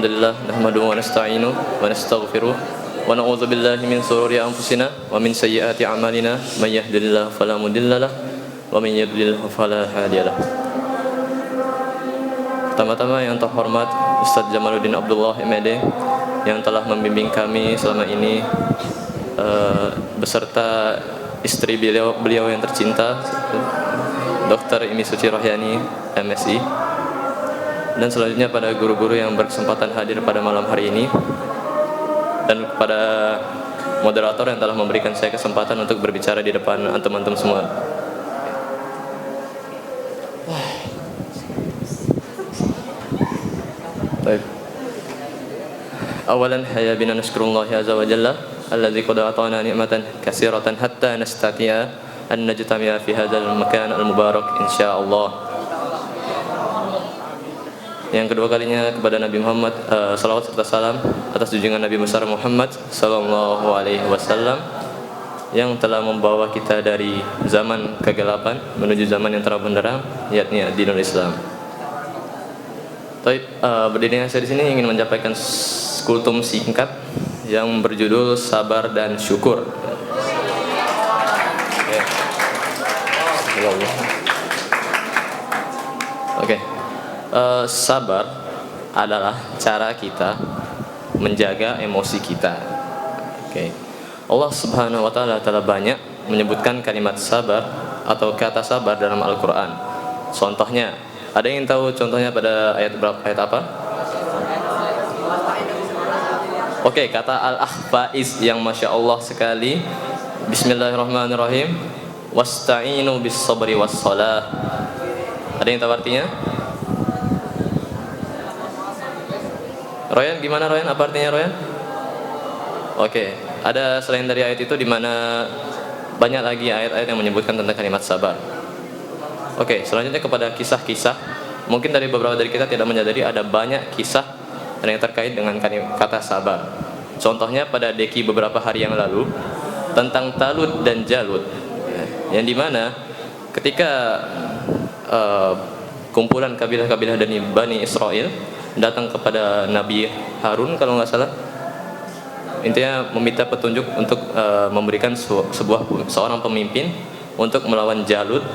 alhamdulillah nahmaduhu wa nasta'inu wa nastaghfiruh wa na'udzu billahi min shururi anfusina wa min sayyiati a'malina may yahdihillahu fala mudhillalah wa may yudlil fala hadiyalah. Pertama-tama yang terhormat Ustaz Jamaluddin Abdullah MD yang telah membimbing kami selama ini beserta istri beliau yang tercinta Dr. Imi Suci Rohyani MSI, dan selanjutnya pada guru-guru yang berkesempatan hadir pada malam hari ini, dan kepada moderator yang telah memberikan saya kesempatan untuk berbicara di depan antum-antum semua. Baik. Awalan haya bina nashkurullah azza wa jalla alladzi qad ata'ana ni'matan katsiratan hatta nastati'a an najtami'a fi hadzal makan al-mubarak insyaallah. Yang kedua kalinya kepada Nabi Muhammad salawat serta salam atas junjungan Nabi besar Muhammad sallallahu alaihi wasallam yang telah membawa kita dari zaman kegelapan menuju zaman yang terang benderang, yakni dinul Islam. Baik, berdirinya saya di sini ingin menyampaikan kultum singkat yang berjudul Sabar dan Syukur. Oke. Sabar adalah cara kita menjaga emosi kita. Oke. Allah Subhanahu wa taala telah banyak menyebutkan kalimat sabar atau kata sabar dalam Al-Qur'an. Contohnya, ada yang tahu contohnya pada ayat berapa, ayat apa? Oke, kata Al-Ahfaiz yang Masya Allah sekali. Bismillahirrahmanirrahim. Wasta'inu bis sabri was salah. Ada yang tahu artinya? Royan, gimana Royan? Apa artinya Royan? Oke, ada selain dari ayat itu di mana banyak lagi ayat-ayat yang menyebutkan tentang kalimat sabar. Oke, selanjutnya kepada kisah-kisah. Mungkin dari beberapa dari kita tidak menyadari ada banyak kisah yang terkait dengan kata sabar. Contohnya pada Deki beberapa hari yang lalu tentang Talut dan Jalut, yang dimana ketika kumpulan kabilah-kabilah dari Bani Israel datang kepada Nabi Harun kalau nggak salah, intinya meminta petunjuk untuk memberikan seorang pemimpin untuk melawan Jalut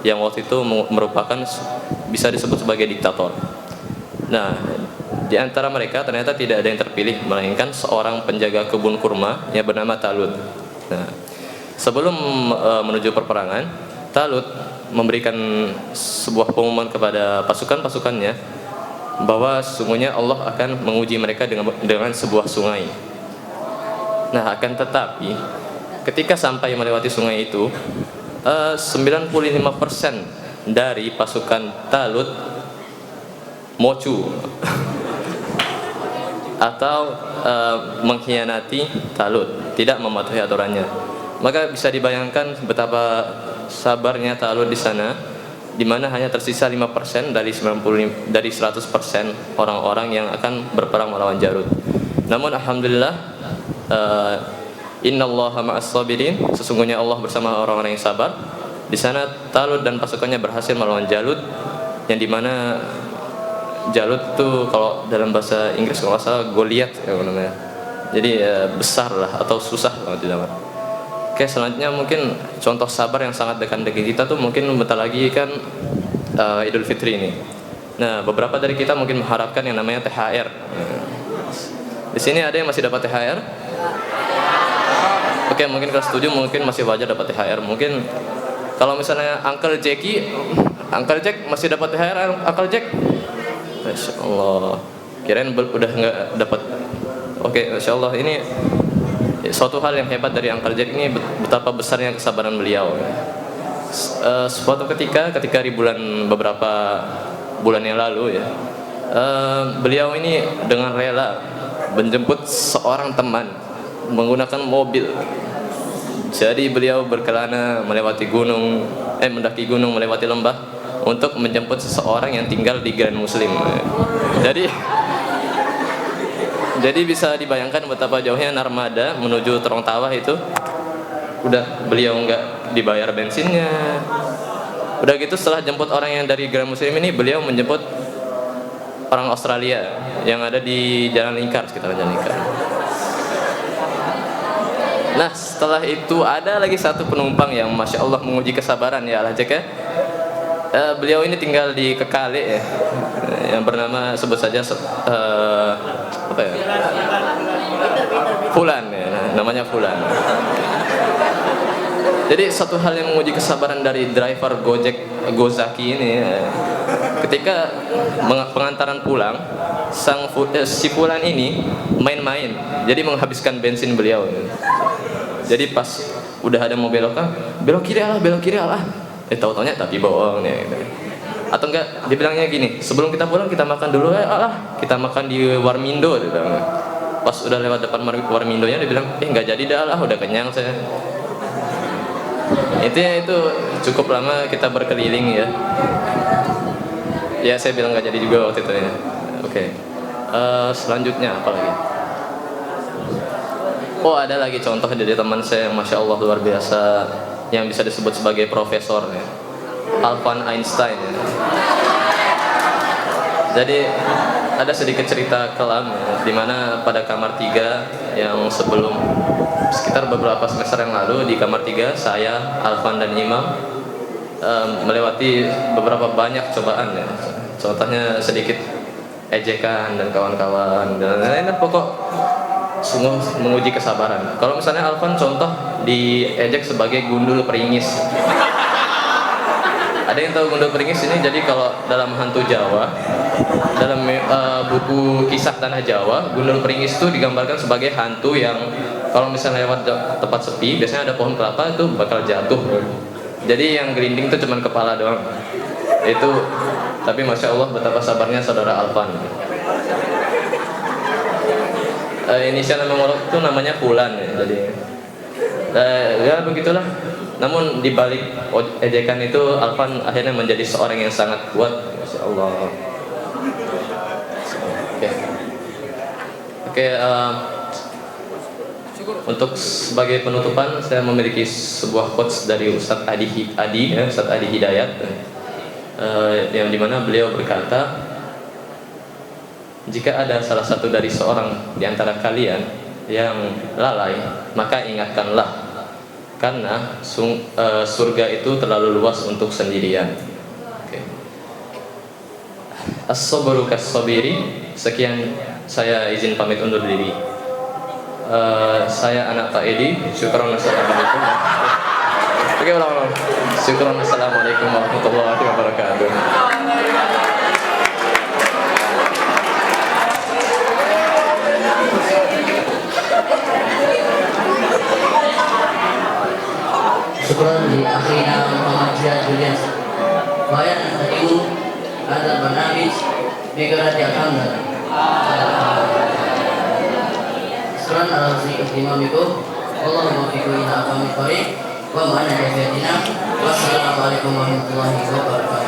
yang waktu itu merupakan bisa disebut sebagai diktator. Nah, di antara mereka ternyata tidak ada yang terpilih, melainkan seorang penjaga kebun kurma yang bernama Talut. Nah, sebelum menuju perperangan, Talut memberikan sebuah pengumuman kepada pasukan-pasukannya bahwa sesungguhnya Allah akan menguji mereka dengan sebuah sungai. Nah, akan tetapi ketika sampai melewati sungai itu, 95% dari pasukan Talut mocu atau mengkhianati Talut, tidak mematuhi aturannya. Maka bisa dibayangkan betapa sabarnya Talut di sana, di mana hanya tersisa 5% dari 100% orang-orang yang akan berperang melawan Jalut. Namun alhamdulillah, innallaha ma'as sabirin, sesungguhnya Allah bersama orang-orang yang sabar. Di sana Talut dan pasukannya berhasil melawan Jalut, yang dimana Jalut itu kalau dalam bahasa Inggris kalau nggak salah Goliath ya namanya. Jadi besar lah atau susah kalau tidak. Oke, selanjutnya mungkin contoh sabar yang sangat dekat dengan kita tuh mungkin bentar lagi kan Idul Fitri ini. Nah, beberapa dari kita mungkin mengharapkan yang namanya THR. Di sini ada yang masih dapat THR? Oke, mungkin kelas 7 mungkin masih wajar dapat THR. Mungkin kalau misalnya Uncle Jack masih dapat THR, Uncle Jack? Masya Allah. Kirain udah nggak dapat. Oke, Masya Allah, ini suatu hal yang hebat dari Uncle Jack ini, betapa besarnya kesabaran beliau. Suatu ketika di beberapa bulan yang lalu ya, beliau ini dengan rela menjemput seorang teman menggunakan mobil. Jadi beliau berkelana melewati gunung, mendaki gunung, melewati lembah untuk menjemput seseorang yang tinggal di Grand Muslim. Jadi bisa dibayangkan betapa jauhnya Narmada menuju Terong Tawah itu. Udah beliau nggak dibayar bensinnya. Udah gitu setelah jemput orang yang dari Grand Muslim ini, beliau menjemput orang Australia yang ada di Jalan Lingkar, sekitar Jalan Lingkar. Nah, setelah itu ada lagi satu penumpang yang Masya Allah menguji kesabaran ya Al-Hajjaj ya. Beliau ini tinggal di Kekale ya, yang bernama sebut saja apa ya? Fulan ya, namanya Fulan. Jadi satu hal yang menguji kesabaran dari driver Gojek Gozaki ini ya, ketika pengantaran pulang, si Fulan ini main-main, jadi menghabiskan bensin beliau. Jadi pas udah ada mau belok kiri alah. Tahu-taunya tapi bohong ya. Gitu. Atau enggak, dia bilangnya gini, sebelum kita pulang kita makan dulu kita makan di Warmindo dia bilang. Pas udah lewat depan Warmindonya dia bilang, enggak jadi dah lah, udah kenyang saya. Intinya itu cukup lama kita berkeliling ya. Ya saya bilang enggak jadi juga waktu itu ya. Oke. Selanjutnya apa lagi? Oh, ada lagi contoh dari teman saya yang Masya Allah luar biasa, yang bisa disebut sebagai profesor ya. Alvan Einstein ya. Jadi ada sedikit cerita kelam ya, dimana pada kamar 3 yang sebelum sekitar beberapa semester yang lalu, di kamar 3 saya, Alvan dan Imam melewati beberapa banyak cobaan ya. Contohnya sedikit ejekan dan kawan-kawan dan lain-lain, pokok sungguh menguji kesabaran. Kalau misalnya Alvan contoh diejek sebagai gundul peringis. Ada yang tahu gundul peringis ini? Jadi kalau dalam hantu Jawa, dalam buku kisah tanah Jawa, gundul peringis itu digambarkan sebagai hantu yang kalau misalnya lewat tempat sepi, biasanya ada pohon kelapa itu bakal jatuh. Jadi yang gelinding itu cuma kepala doang. Itu, tapi Masya Allah betapa sabarnya saudara Alvan. Inisial nama Molok itu namanya Fulan ya, jadi ya begitulah. Namun di balik ejekan itu Alvan akhirnya menjadi seorang yang sangat kuat, Masya Allah. Oke, untuk sebagai penutupan saya memiliki sebuah quotes dari Ustadz Ustadz Adi Hidayat, yang dimana beliau berkata, jika ada salah satu dari seorang di antara kalian yang lalai, maka ingatkanlah, karena surga itu terlalu luas untuk sendirian. Okay. As-sabru kas-sabiri. Sekian, saya izin pamit undur diri. Saya anak Pak Edi. Syukran, assalamualaikum. Oke, ulang. Syukran, assalamualaikum warahmatullahi wabarakatuh. Syukran di akhirnya Muhammadiyah Julius Bayan Tadimu Ada Bernabis Bikarati Alhamdulillah. Syukran ala husni ihtimamikum. Allahumma fiku ila aqamit baik wa ma'ana jafiatina. Wassalamualaikum warahmatullahi wabarakatuh.